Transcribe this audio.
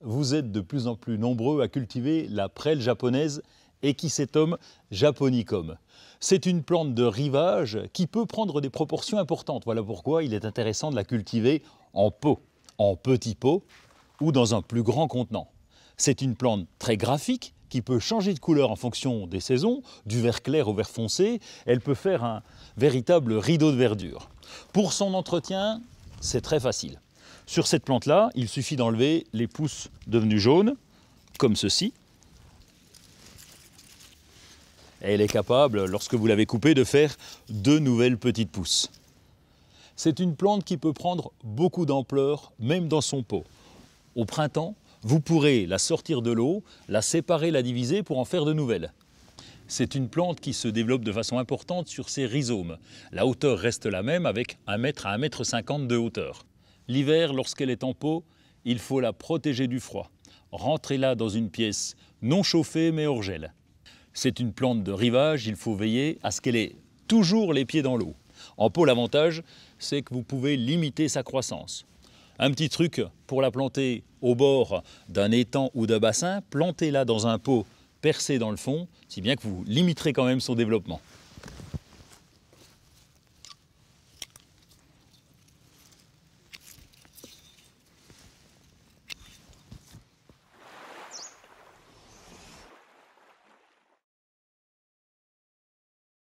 vous êtes de plus en plus nombreux à cultiver la prêle japonaise Equisetum japonicum. C'est une plante de rivage qui peut prendre des proportions importantes. Voilà pourquoi il est intéressant de la cultiver en pot, en petits pots ou dans un plus grand contenant. C'est une plante très graphique qui peut changer de couleur en fonction des saisons, du vert clair au vert foncé. Elle peut faire un véritable rideau de verdure. Pour son entretien, c'est très facile. Sur cette plante-là, il suffit d'enlever les pousses devenues jaunes, comme ceci. Et elle est capable, lorsque vous l'avez coupée, de faire 2 nouvelles petites pousses. C'est une plante qui peut prendre beaucoup d'ampleur, même dans son pot. Au printemps, vous pourrez la sortir de l'eau, la séparer, la diviser pour en faire de nouvelles. C'est une plante qui se développe de façon importante sur ses rhizomes. La hauteur reste la même avec 1 m à 1,50 m de hauteur. L'hiver, lorsqu'elle est en pot, il faut la protéger du froid. Rentrez-la dans une pièce non chauffée mais hors gel. C'est une plante de rivage, il faut veiller à ce qu'elle ait toujours les pieds dans l'eau. En pot, l'avantage, c'est que vous pouvez limiter sa croissance. Un petit truc pour la planter au bord d'un étang ou d'un bassin, plantez-la dans un pot percé dans le fond, si bien que vous limiterez quand même son développement.